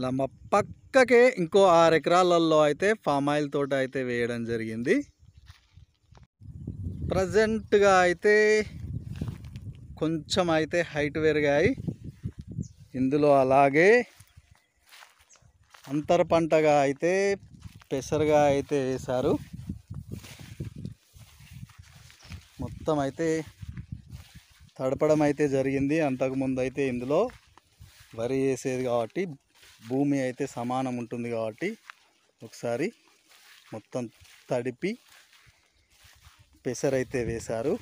ఇలా మా పక్కకే ఇంకో 6 ఎకరాలలో అయితే ఫామ్ ఆయిల్ తోట అయితే వేయడం జరిగింది. ప్రజెంట్గా అయితే కొంచెం అయితే హైట్ పెరిగాయి. ఇందులో అలాగే అంతర పంటగా అయితే పెసరగా అయితే వేశారు. మొత్తం అయితే తడపడం అయితే జరిగింది. అంతకుముందు అయితే ఇందులో వరి వేసేది కాబట్టి భూమి అయితే సమానం ఉంటుంది కాబట్టి ఒకసారి మొత్తం తడిపి పెసరైతే వేశారు.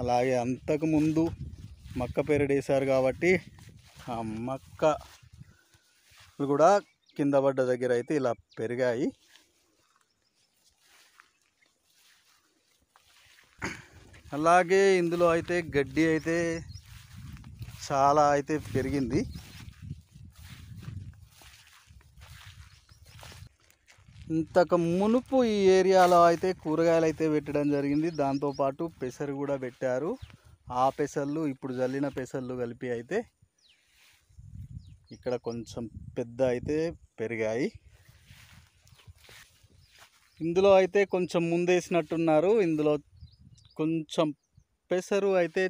అలాగే అంతకుముందు మక్క పెరడు వేశారు కాబట్టి ఆ మక్కలు కూడా కింద పడ్డ దగ్గర అయితే ఇలా పెరిగాయి. అలాగే ఇందులో అయితే గడ్డి అయితే చాలా అయితే పెరిగింది. ఇంతకు మునుపు ఈ ఏరియాలో అయితే కూరగాయలు అయితే పెట్టడం జరిగింది. దాంతోపాటు పెసరు కూడా పెట్టారు. ఆ పెసర్లు ఇప్పుడు జల్లిన పెసర్లు కలిపి అయితే ఇక్కడ కొంచెం పెద్ద అయితే పెరిగాయి. ఇందులో అయితే కొంచెం ముందేసినట్టున్నారు. ఇందులో కొంచెం పెసరు అయితే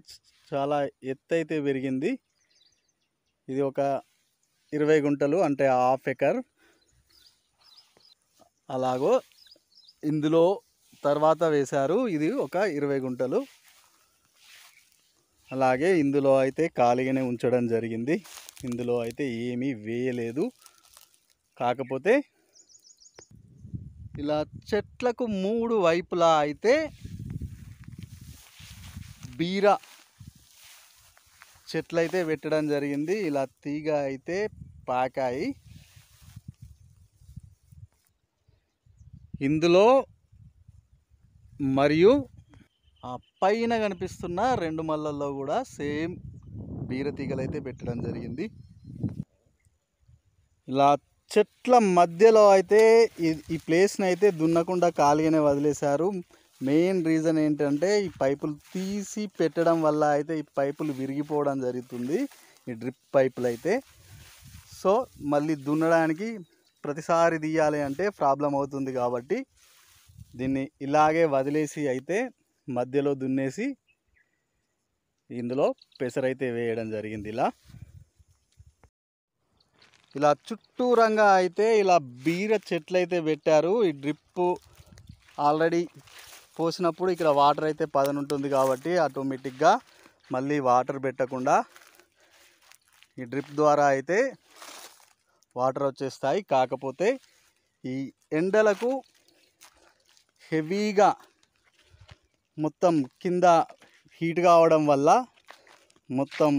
చాలా ఎత్తు అయితే పెరిగింది. ఇది ఒక 20 గుంటలు అంటే హాఫ్ ఎకర్. అలాగో ఇందులో తర్వాత వేశారు. ఇది ఒక 20 గుంటలు. అలాగే ఇందులో అయితే ఖాళీగానే ఉంచడం జరిగింది. ఇందులో అయితే ఏమీ వేయలేదు. కాకపోతే ఇలా చెట్లకు 3 వైపులా అయితే బీర చెట్లు అయితే పెట్టడం జరిగింది. ఇలా తీగ అయితే పాకాయి. ఇందులో మరియు ఆ పైన కనిపిస్తున్న 2 మల్లల్లో కూడా సేమ్ బీర తీగలు అయితే పెట్టడం జరిగింది. ఇలా చెట్ల మధ్యలో అయితే ఈ ప్లేస్ని అయితే దున్నకుండా ఖాళీగానే వదిలేశారు. మెయిన్ రీజన్ ఏంటంటే ఈ పైపులు తీసి పెట్టడం వల్ల అయితే ఈ పైపులు విరిగిపోవడం జరుగుతుంది, ఈ డ్రిప్ పైపులు అయితే. సో మళ్ళీ దున్నడానికి ప్రతిసారి తీయాలి అంటే ప్రాబ్లం అవుతుంది కాబట్టి దీన్ని ఇలాగే వదిలేసి అయితే మధ్యలో దున్నేసి ఇందులో పెసరైతే వేయడం జరిగింది. ఇలా చుట్టూరంగా అయితే ఇలా బీర చెట్లు అయితే పెట్టారు. ఈ డ్రిప్ ఆల్రెడీ పోసినప్పుడు ఇక్కడ వాటర్ అయితే పదనుంటుంది కాబట్టి ఆటోమేటిక్గా మళ్ళీ వాటర్ పెట్టకుండా ఈ డ్రిప్ ద్వారా అయితే వాటర్ వచ్చేస్తాయి. కాకపోతే ఈ ఎండలకు హెవీగా మొత్తం కింద హీట్ కావడం వల్ల మొత్తం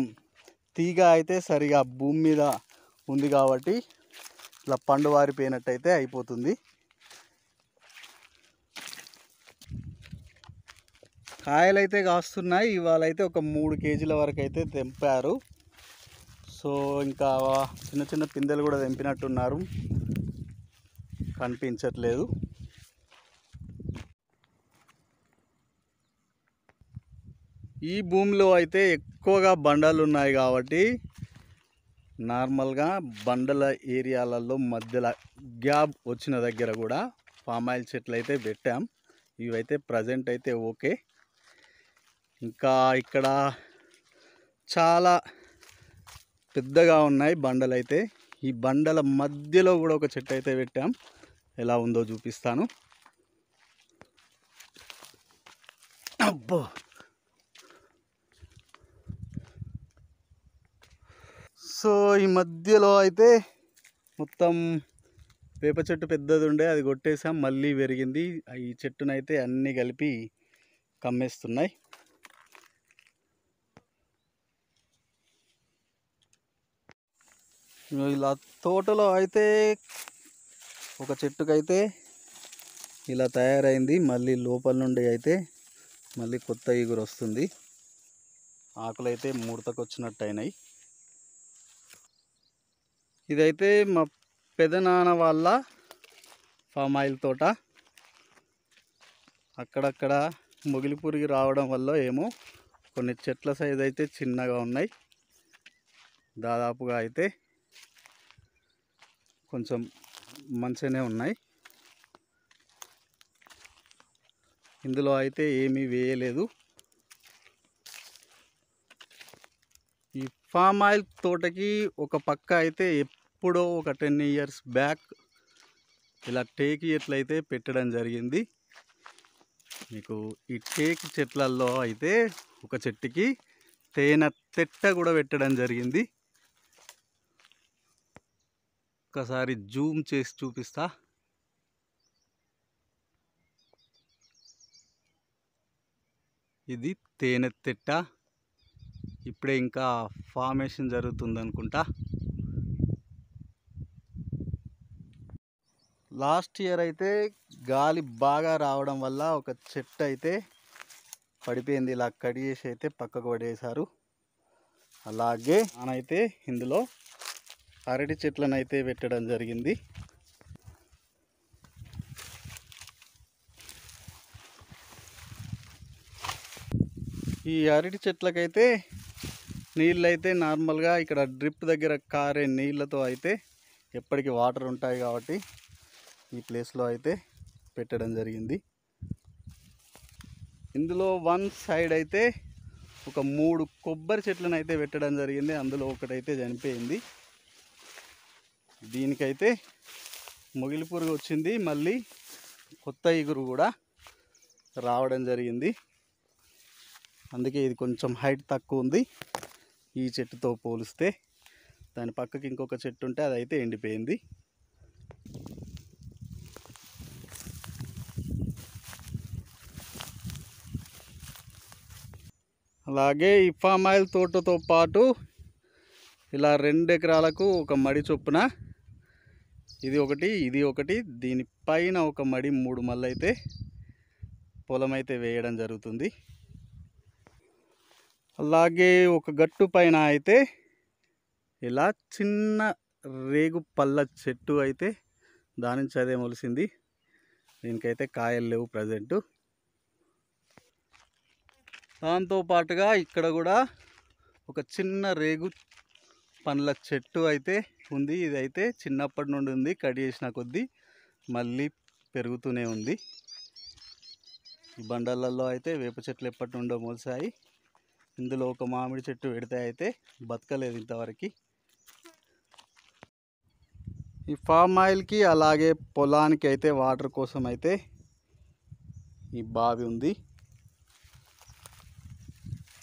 తీగ అయితే సరిగా భూమి మీద ఉంది కాబట్టి ఇలా పండు వారిపోయినట్టయితే అయిపోతుంది. కాయలు అయితే కాస్తున్నాయి. ఇవాళ అయితే ఒక 3 కేజీల వరకు అయితే తెంపారు. సో ఇంకా చిన్న చిన్న పిందెలు కూడా తెంపినట్టున్నారు, కనిపించట్లేదు. ఈ భూమిలో అయితే ఎక్కువగా బండలు ఉన్నాయి కాబట్టి నార్మల్గా బండల ఏరియాలలో మధ్యలో గ్యాప్ వచ్చిన దగ్గర కూడా పామ్ ఆయిల్ చెట్లు అయితే పెట్టాం. ఇవైతే ప్రజెంట్ అయితే ఓకే. ఇంకా ఇక్కడ చాలా పెద్దగా ఉన్నాయి బండలు అయితే. ఈ బండల మధ్యలో కూడా ఒక చెట్టు అయితే పెట్టాం. ఎలా ఉందో చూపిస్తాను. అబ్బో, సో ఈ మధ్యలో అయితే మొత్తం వేప చెట్టు పెద్దది ఉండే అది కొట్టేసాం, మళ్ళీ పెరిగింది. ఈ చెట్టునైతే అన్నీ కలిపి కమ్మేస్తున్నాయి. ఇలా తోటలో అయితే ఒక చెట్టుకైతే ఇలా తయారైంది. మళ్ళీ లోపల నుండి అయితే మళ్ళీ కొత్త ఈగురు వస్తుంది. ఆకులు అయితే ముడతకు వచ్చినట్టు అయినాయి. ఇదైతే మా పెదనాన్న వాళ్ళ ఫామ్ ఆయిల్ తోట. అక్కడక్కడ మొగిలి పురుగు రావడం వల్ల ఏమో కొన్ని చెట్ల సైజ్ అయితే చిన్నగా ఉన్నాయి. దాదాపుగా అయితే కొంచెం మంచిగానే ఉన్నాయి. ఇందులో అయితే ఏమీ వేయలేదు. ఈ ఫామ్ ఆయిల్ తోటకి ఒక పక్క అయితే ఎప్పుడో ఒక 10 years బ్యాక్ ఇలా టేక్ చెట్లయితే పెట్టడం జరిగింది. మీకు ఈ టేక్ చెట్లల్లో అయితే ఒక చెట్టుకి తేనె తెట్ట కూడా పెట్టడం జరిగింది. ఒకసారి జూమ్ చేసి చూపిస్తా. ఇది తేనె తెట్ట. ఇప్పుడే ఇంకా ఫార్మేషన్ జరుగుతుంది అనుకుంటా. లాస్ట్ ఇయర్ అయితే గాలి బాగా రావడం వల్ల ఒక చెట్టు అయితే పడిపోయింది. ఇలా కట్ చేసి అయితే పక్కకు పడేశారు. అలాగే మనైతే ఇందులో అరటి చెట్లను అయితే పెట్టడం జరిగింది. ఈ అరటి చెట్లకైతే నీళ్ళు అయితే నార్మల్గా ఇక్కడ డ్రిప్ దగ్గర కారే నీళ్ళతో అయితే ఎప్పటికీ వాటర్ ఉంటాయి కాబట్టి ఈ ప్లేస్లో అయితే పెట్టడం జరిగింది. ఇందులో వన్ సైడ్ అయితే ఒక 3 కొబ్బరి చెట్లను అయితే పెట్టడం జరిగింది. అందులో ఒకటైతే చనిపోయింది. దీనికైతే మొగిలి పురుగు వచ్చింది. మళ్ళీ కొత్త ఇగురు కూడా రావడం జరిగింది. అందుకే ఇది కొంచెం హైట్ తక్కువ ఉంది ఈ చెట్టుతో పోలిస్తే. దాని పక్కకి ఇంకొక చెట్టు ఉంటే అదైతే ఎండిపోయింది. అలాగే ఈ ఫామ్ ఆయిల్ తోటతో పాటు ఇలా 2 ఎకరాలకు ఒక మడి చొప్పున ఇది ఒకటి దీనిపైన ఒక మడి 3 మళ్ళీ అయితే పొలం అయితే వేయడం జరుగుతుంది. అలాగే ఒక గట్టు పైన అయితే ఇలా చిన్న రేగు పళ్ళ చెట్టు అయితే దాని నుంచి అదే మొలిసింది. దీనికైతే కాయలు లేవు ప్రజెంటు. దాంతో పాటుగా ఇక్కడ కూడా ఒక చిన్న రేగు పండ్ల చెట్టు అయితే ఉంది. ఇదైతే చిన్నప్పటి నుండి ఉంది. కట్ చేసిన కొద్దీ మళ్ళీ పెరుగుతూనే ఉంది. ఈ బండలలో అయితే వేప చెట్లు ఎప్పటి నుండో మొలిసాయి. ఇందులో ఒక మామిడి చెట్టు పెడితే అయితే బతకలేదు ఇంతవరకు. ఈ ఫామ్ ఆయిల్కి అలాగే పొలానికి అయితే వాటర్ కోసం అయితే ఈ బావి ఉంది.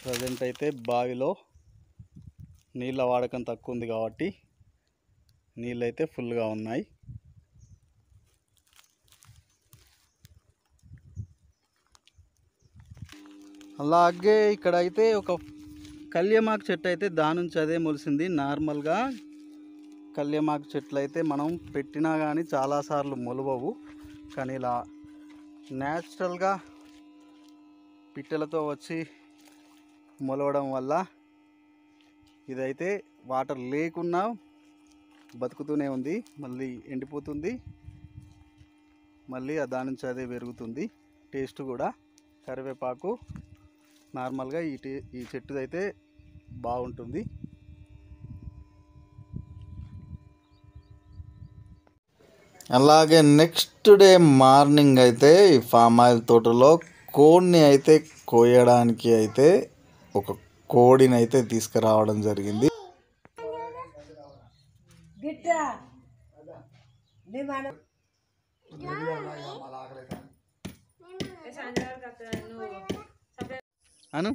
ప్రజెంట్ అయితే బావిలో నీళ్ళ వాడకం తక్కువ ఉంది కాబట్టి నీళ్ళు అయితే ఫుల్గా ఉన్నాయి. అలాగే ఇక్కడ అయితే ఒక కళ్యమాకు చెట్టు అయితే దాని నుంచి అదే మొలిసింది. నార్మల్గా కళ్యమాకు చెట్లు అయితే మనం పెట్టినా కానీ చాలాసార్లు మొలవవు. కానీ ఇలా న్యాచురల్గా పిట్టలతో వచ్చి మొలవడం వల్ల ఇదైతే వాటర్ లేకున్నా బతుకుతూనే ఉంది. మళ్ళీ ఎండిపోతుంది, మళ్ళీ దాని నుంచి అదే పెరుగుతుంది. టేస్ట్ కూడా కరివేపాకు నార్మల్గా ఈ చెట్టుది అయితే బాగుంటుంది. అలాగే నెక్స్ట్ డే మార్నింగ్ అయితే ఈ ఫామ్ ఆయిల్ తోటలో కోడిని అయితే కోయడానికి అయితే ఒక కోడిని అయితే తీసుకురావడం జరిగింది. అను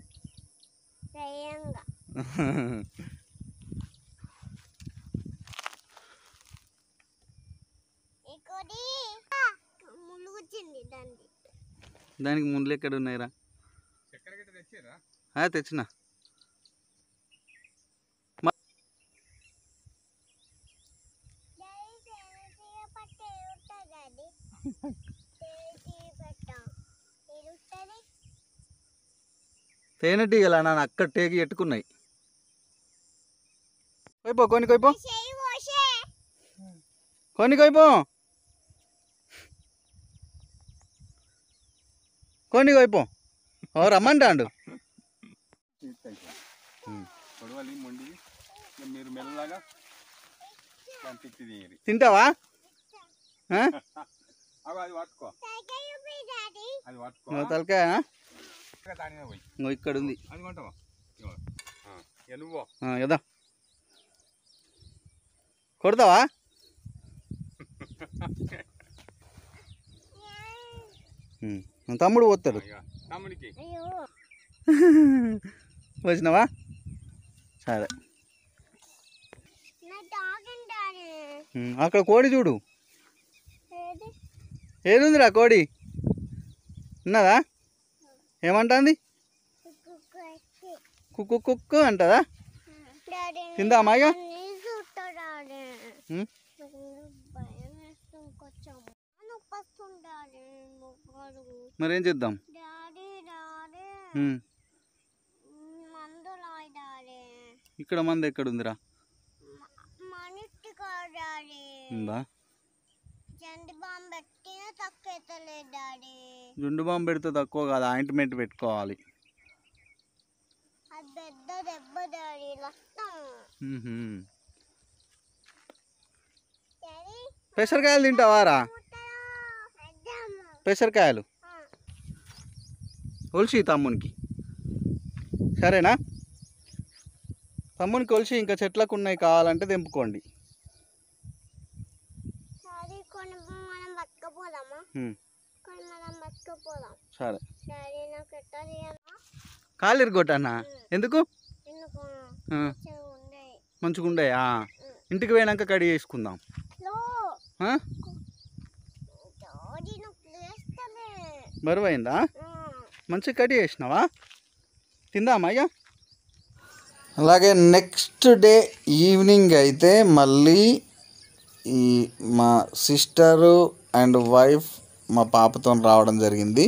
దానికి ముండ్లు ఎక్కడ ఉన్నాయిరా? తెచ్చిన తేనెటీగలా నాన్న అక్కడ టేకి ఎట్టుకున్నాయి. కొయిపో కొన్ని కొయిపో కొన్ని కొయిపో కొన్ని కొయిపో రమ్మంటాండు. పొడవాలి మొండి మీరు మెల్లగా తింటావా? తలకాయ ఇక్కడ ఉంది కదా, కొడతావా? తమ్ముడు పోతాడు. వచ్చినావా? సరే, అక్కడ కోడి చూడు. ఏదుందిరా కోడి? ఉన్నదా? ఏమంటుంది? కుక్కు కుక్కు అంటదా? తిందామా ఇక? మరేం చేద్దాం? ఇక్కడ మంది ఎక్కడుందిరా? ఉందా? జుండు బాంబు పెడితే తక్కువ కాదు, ఆయింట్మెంట్ పెట్టుకోవాలి. పెసరకాయలు తింటావారా? పెసరకాయలు ఒలిసి తమ్మునికి. సరేనా? తమ్మునికి ఒలిసి ఇంకా చెట్లకు ఉన్నాయి, కావాలంటే తెంపుకోండి. సరే, కాలు ఇరగొట్టన్నా? ఎందుకు? మంచిగా ఉండయా? ఇంటికి పోయినాక కడి చేసుకుందాం. బరువైందా? మంచిగా కడి చేసినావా? తిందామా ఇక? అలాగే నెక్స్ట్ డే ఈవినింగ్ అయితే మళ్ళీ ఈ మా సిస్టరు అండ్ వైఫ్ మా పాపతో రావడం జరిగింది.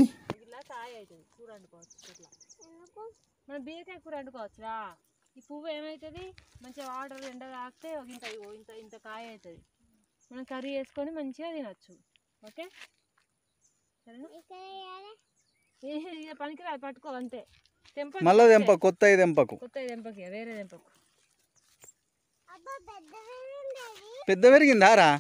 మనం బీరకాయ కూర వండుకోవచ్చురా. ఈ పువ్వు ఏమవుతుంది, మంచిగా వాటర్ ఎండ తాగితే ఇంత ఇంత ఇంత కాయ అవుతుంది. మనం కర్రీ వేసుకొని మంచిగా తినచ్చు. ఓకే, సరేనా? పనికిరాదు, పట్టుకో అంతే. మళ్ళీ తెంప, కొత్త తెంపకు, వేరే తెంపకు. పెద్ద పెరిగిందా రా?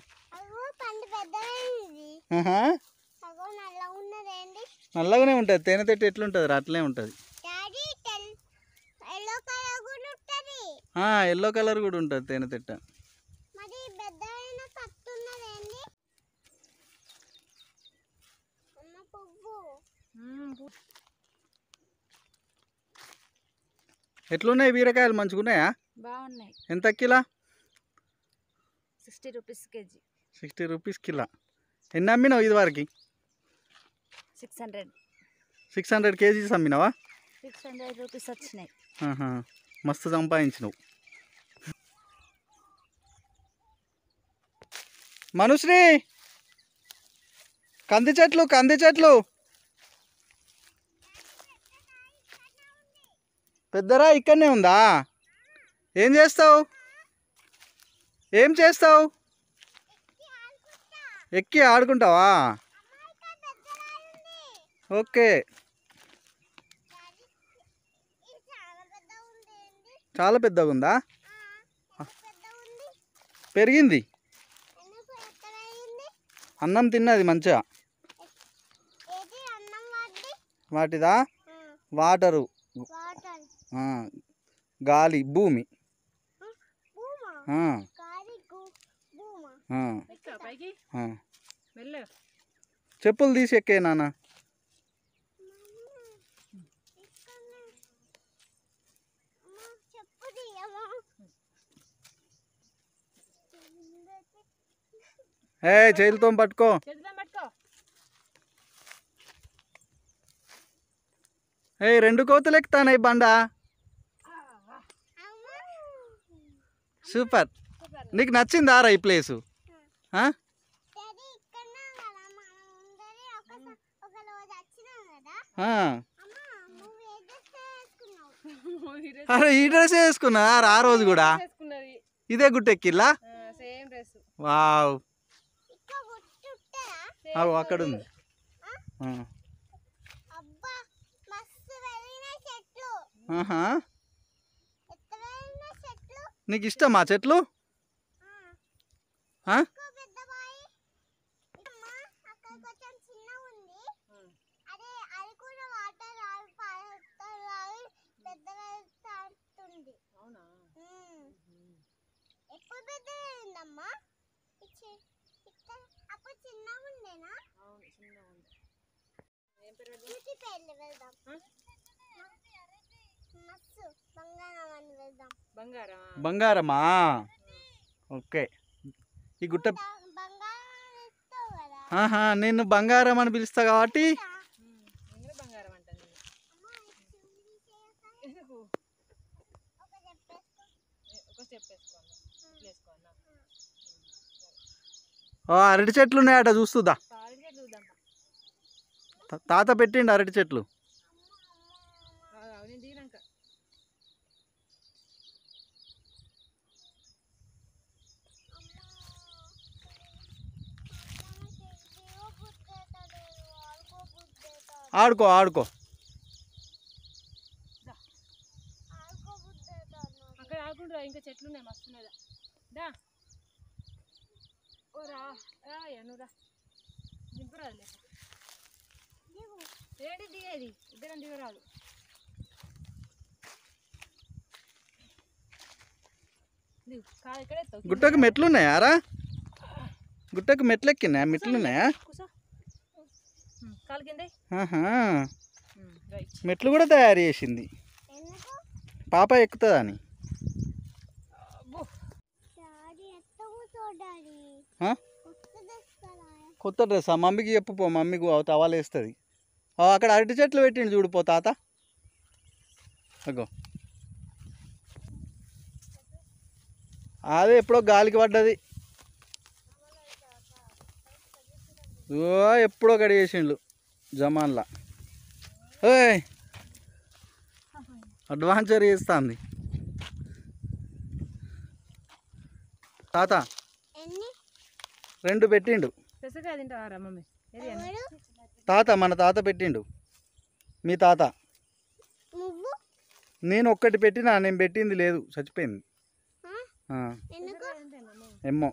నల్లగానే ఉంటుంది. తేనె తెట్టు ఎట్లుంటుంది రా? అట్లనే ఉంటుంది. ఎల్లో కలర్ కూడా ఉంటుంది తేనె తెట్ట. ఎట్లున్నాయి బీరకాయలు? మంచిగా ఉన్నాయా? బాగున్నాయి. ఎంత kilo? 60 rupees KG. 60 rupees kilo. ఎన్ని అమ్మినావు ఇది వరకు? 600 కేజీస్ అమ్మినావా? 600 రూపీస్ వచ్చినాయి. మస్తు సంపాదించినావు. మనుశ్రీ, కంది చెట్లు పెద్దరా ఇక్కడనే ఉందా? ఏం చేస్తావు? ఎక్కి ఆడుకుంటావా? ఓకే, చాలా పెద్దగా ఉందా? పెరిగింది. అన్నం తిన్నది మంచిగా. వాటిదా? వాటరు, గాలి, భూమి. చెప్పులు తీసి ఎక్కే నాన్న. చేతులతో పట్టుకో. రెండు కోతులు ఎక్కుతాయి బండ. సూపర్. నీకు నచ్చిందా రా ఈ ప్లేసు? అరే ఈ డ్రెస్ వేసుకున్నా ఆ రోజు కూడా? ఇదే గుట్టెక్కిల్లా? వావ్, అక్కడ ఉంది. నీకు ఇష్టమా చెట్లు? ఆ? అవునా? అవును, చిన్నగా ఉంది. ఏం పేరు పెడదాం? బంగారం. బంగారమా? ఓకే. ఈ గుట్ట ఆహా, నేను బంగారం అని పిలుస్తా కాబట్టి నేను కూడా బంగారం అంటాను. ఎందుకు? ఒక స్టెప్ వేసుకోన్నా. వేసుకోన్నా. అరటి చెట్లు ఉన్నాయట, చూస్తుందా? పాడిగా చూద్దాం. తాత పెట్టిండు అరటి చెట్లు. నేను దిగినాక ఆడుకో ఆడుకో. అక్కడ ఆడుకుంటారా? ఇంకా చెట్లు ఉన్నాయి మస్తు ఉన్నాయి. దా ఓ రా నువ్వు రా. దింపరాదు లేక ఏంటి దిగేది? ఇద్దరం దిగరాదు. కాదు ఇక్కడే గుట్టకు మెట్లు ఉన్నాయారా? గుట్టకు మెట్లు ఎక్కినాయా? మెట్లు ఉన్నాయా? కాలు కింద మెట్లు కూడా తయారు చేసింది పాప ఎక్కుతుందని. కొత్త డ్రెస్ మమ్మీకి చెప్పు పో, మమ్మీకి టవల్ వేస్తుంది. అక్కడ అరటి చెట్లు పెట్టిండు చూడు పో తాత. అగో అదే ఎప్పుడో గాలికి పడ్డది. ఎప్పుడో కడిగేసిండు జమాన్లా. ఓయ్ అడ్వాంచర్ చేస్తుంది తాత. 2 పెట్టిండు తాత. మన తాత పెట్టిండు. మీ తాత. నేను ఒక్కటి పెట్టినా, నేను పెట్టింది లేదు, చచ్చిపోయింది. ఏమో.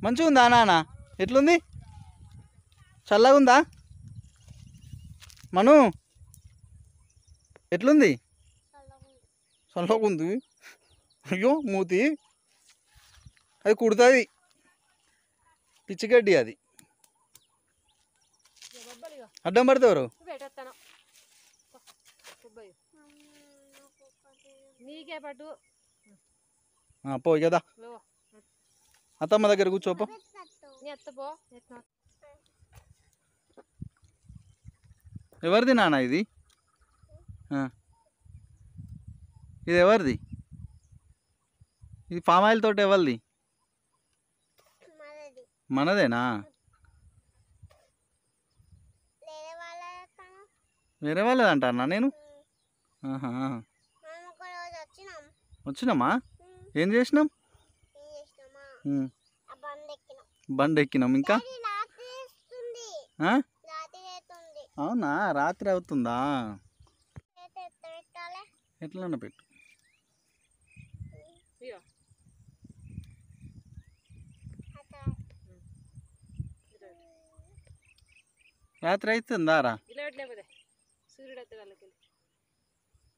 మంచిగా ఉందా నాన్న? ఎట్లుంది? చల్లగా ఉందా మను? ఎట్లుంది? చల్లగా ఉంది. అయ్యో మూతి అది కుడుతుంది, పిచ్చిగడ్డి అది. అడ్డం పడతారు. నీకే పట్టు పోయి కదా. అత్తమ్మ దగ్గర కూర్చోపో. ఎవరిది నాన్న ఇది? ఇది ఎవరిది? ఇది పామ్ ఆయిల్ తోటి ఎవరిది? మనదేనా? వేరే వాళ్ళది అంటానా నేను? వచ్చినామా? ఏం చేసినాం? బండి ఎక్కినాం. ఇంకా అవునా? రాత్రి అవుతుందా? ఎట్లన్నా పెట్టు. రాత్రి అవుతుందా రా?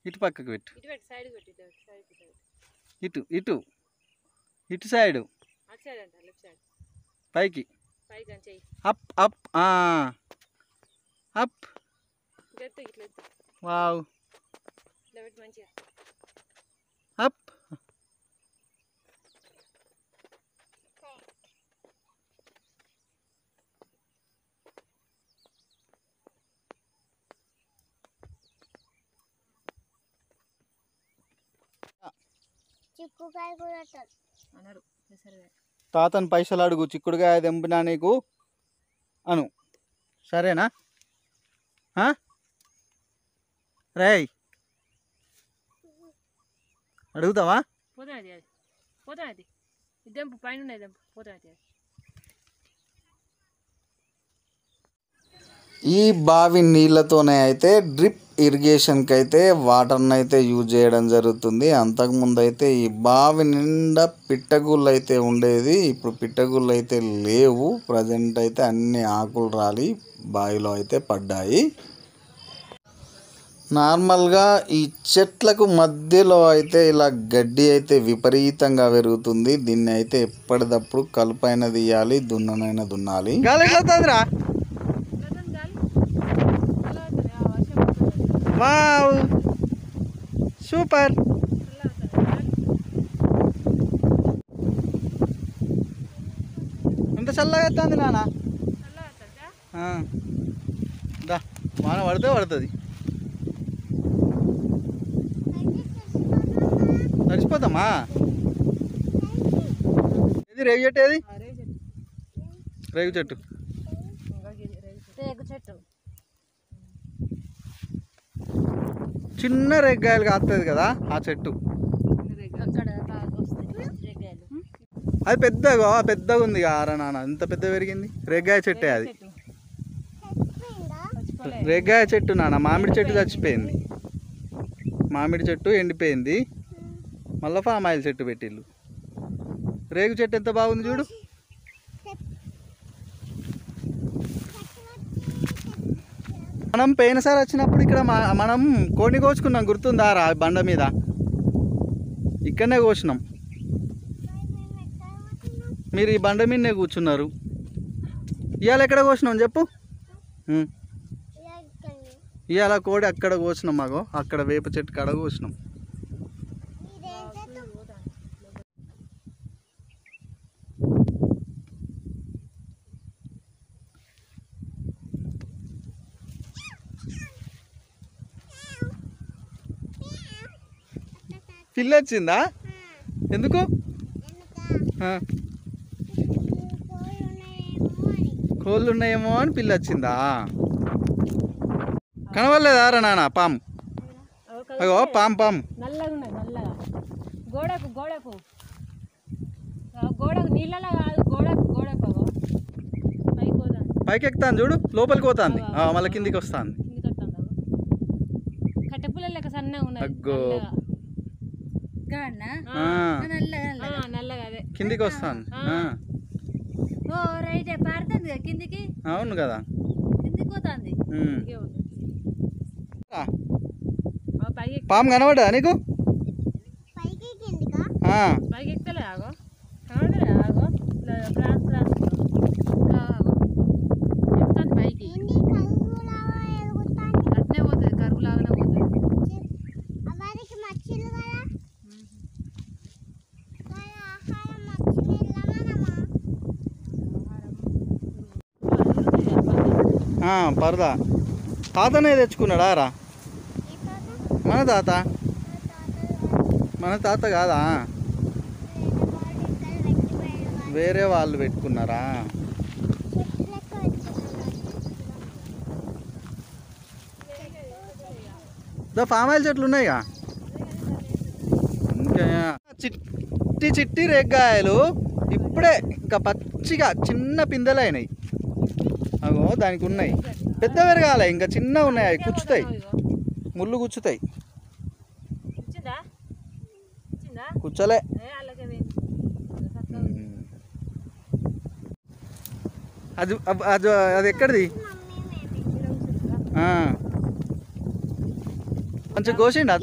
ఇటు పక్కకు పెట్టు. ఇటు ఇటు ఇటు సైడు పైకి. Up up up. Wow. Up. చిక్కుకాయ కూడా అన్నారు. తాతని పైసలు అడుగు, చిక్కుడుకాయ తెంపినా నీకు అను. సరేనా? రేయ్ అడుగుతావా? పోతాది అది, పోతాది. దెంపు పైన ఉన్నది, దెంపు పోతాది. ఈ బావి నీళ్ళతోనే అయితే డ్రిప్ ఇరిగేషన్కి అయితే వాటర్ని అయితే యూజ్ చేయడం జరుగుతుంది. అంతకుముందు అయితే ఈ బావి నిండా పిట్టగుళ్ళు అయితే ఉండేది. ఇప్పుడు పిట్టగుళ్ళు అయితే లేవు. ప్రజెంట్ అయితే అన్ని ఆకులు రాలి బావిలో అయితే పడ్డాయి. నార్మల్గా ఈ చెట్లకు మధ్యలో అయితే ఇలా గడ్డి అయితే విపరీతంగా పెరుగుతుంది. దీన్ని అయితే ఎప్పటికప్పుడు కలుపైన తీయాలి, దున్ననైనా దున్నాలి. Wow super. ఎంత చల్లగా వస్తుంది నాన్న. దా వాన పడితే పడుతుంది. తడిసిపోతామా? ఇది రేగు చెట్టు. ఏది రేగు చెట్టు? చిన్న రేగ్గాయలు కాస్తుంది కదా ఆ చెట్టు. అది పెద్దగా ఉంది ఆరా నాన్న. ఎంత పెద్ద పెరిగింది. రేగ్గాయ చెట్టే అది. రేగ్గాయ చెట్టు నాన్న. మామిడి చెట్టు చచ్చిపోయింది. మామిడి చెట్టు ఎండిపోయింది. మళ్ళీ ఫామ్ ఆయిల్ చెట్టు పెట్టిళ్ళు. రేగు చెట్టు ఎంత బాగుంది చూడు. మనం పోయినసారి వచ్చినప్పుడు ఇక్కడ మనం కోడిని కోసుకున్నాం, గుర్తుందా రా? బండ మీద ఇక్కడనే కోసినాం. మీరు ఈ బండ మీదనే కూర్చున్నారు. ఇవాళ ఎక్కడ కోసినాం చెప్పు. ఇవాళ కోడి అక్కడ కోసినాం. మాగో అక్కడ వేప చెట్టు కాడ కోసినాం. పిల్ల వచ్చిందా? ఎందుకు? కోళ్ళు ఉన్నాయేమో అని పిల్ల వచ్చిందా? కనవలేదా రా నాన్న? పాము. అగో పాము. పైకి ఎక్కుతాను చూడు. లోపలికి పోతాంది, మళ్ళీ కిందికి వస్తాంది. అగ్గో కిందికి వస్తాను. అవును కదా. పాము కనబడ్డా నీకు? పరదా తాతనే తెచ్చుకున్నాడా రా? మన తాత కాదా? వేరే వాళ్ళు పెట్టుకున్నారా? ఫామ్ ఆయిల్ చెట్లు ఉన్నాయిగా. ఇంకా చిట్టి రేగ్గాయలు ఇప్పుడే ఇంకా పచ్చిగా చిన్న పిందెలు అయినాయి. అగో దానికి ఉన్నాయి. పెద్ద పెరగాలి, ఇంకా చిన్న ఉన్నాయి. అవి కుచ్చుతాయి, ముళ్ళు కుచ్చుతాయి. కుచ్చలే. అది అది అది ఎక్కడిది? మంచిగా కోసిండా?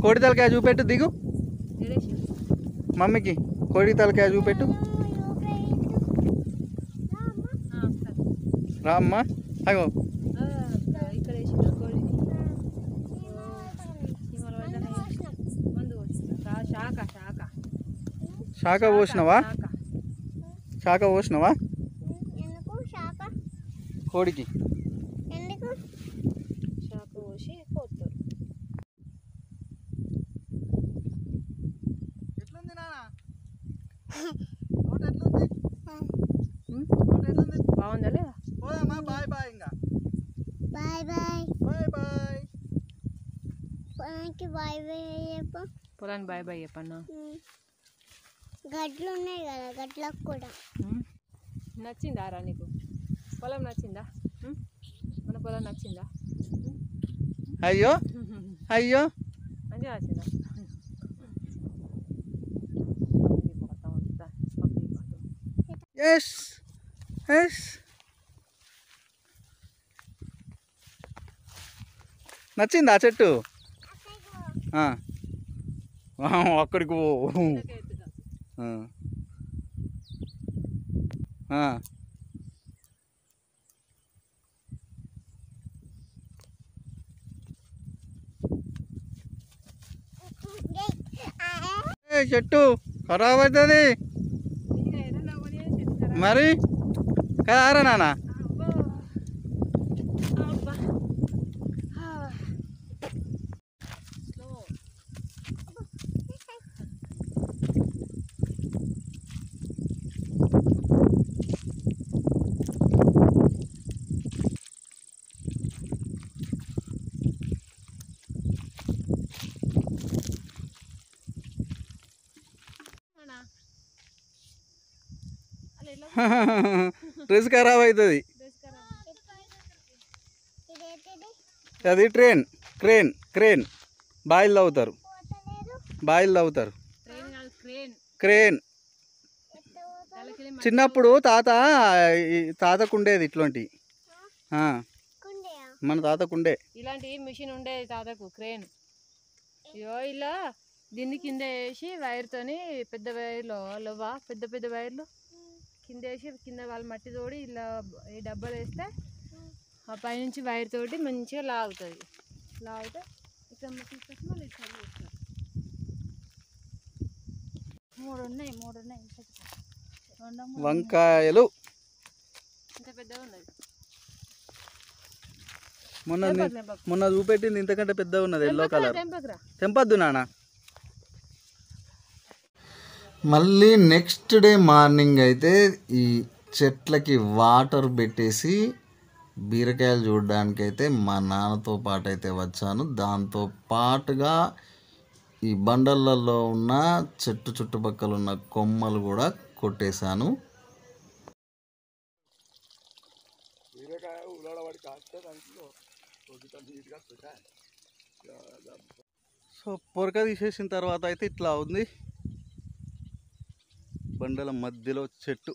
కోడి తలకాయ చూపెట్టు. దిగు మమ్మీకి. కోడి తలకాయ చూపెట్టు. రా అమ్మా. అగో శాఖ పోసినవా? శాఖ పోసినవా కోడికి? ఎట్లుంది నాన్న? బాగుందా లేదా? పోదామా? Bye bye. ఇంకా బాయ్ బాయ్. Bye bye. పొలానికి బాయ్ బాయ్ చెప్పు. పొలానికి బాయ్ బాయ్ చెప్పన్నా. గడ్లు ఉన్నాయి కదా గడ్లకు కూడా నచ్చిందా రా నీకు పొలం నచ్చిందా మన పొలం నచ్చిందా అయ్యో అయ్యో మంచిగా నచ్చిందా ఎస్ ఎస్ నచ్చిందా చెట్టు అక్కడికి పో చెట్టు ఖరాబ్ అవుతుంది మరి కారా నాన్న డ్రెస్ ఖరాబ్ అవుతుంది అది ట్రైన్ క్రేన్ క్రేన్ బాయిల్ తవ్వుతారు బాయిల్ తవ్వుతారు క్రేన్ చిన్నప్పుడు తాతకు ఉండేది ఇట్లాంటివి మన తాతకు ఉండే ఇలాంటి మిషన్ ఉండేది తాతకు క్రేన్ ఇయో ఇలా దీన్ని కింద వేసి వైర్తోని పెద్ద వైర్లో లోవా పెద్ద పెద్ద వైర్లు కింద వేసి కింద వాళ్ళు మట్టి తోడి ఇలా ఈ డబ్బాలు వేస్తే ఆ పైనుంచి వైర్ తోటి మంచిగా లాగుతుంది లాగితే ఇక్కడ తీసుకొచ్చి మళ్ళీ ఇట్లా చేస్తారు మూడు ఉన్నాయి వంకాయలు ఇంత పెద్దగా ఉన్నది మొన్న చూపెట్టింది ఇంతకంటే పెద్దగా ఉన్నది ఎల్లో కలర్ తెంపద్దు నాన్న మళ్ళీ నెక్స్ట్ డే మార్నింగ్ అయితే ఈ చెట్లకి వాటర్ పెట్టేసి బీరకాయలు చూడడానికి అయితే మా నాన్నతో పాటు అయితే వచ్చాను. దాంతో పాటుగా ఈ బండలలో ఉన్న చెట్టు చుట్టుపక్కల ఉన్న కొమ్మలు కూడా కొట్టేశాను. సో పొరక తీసేసిన తర్వాత అయితే ఇట్లా ఉంది బండల మధ్యలో చెట్టు.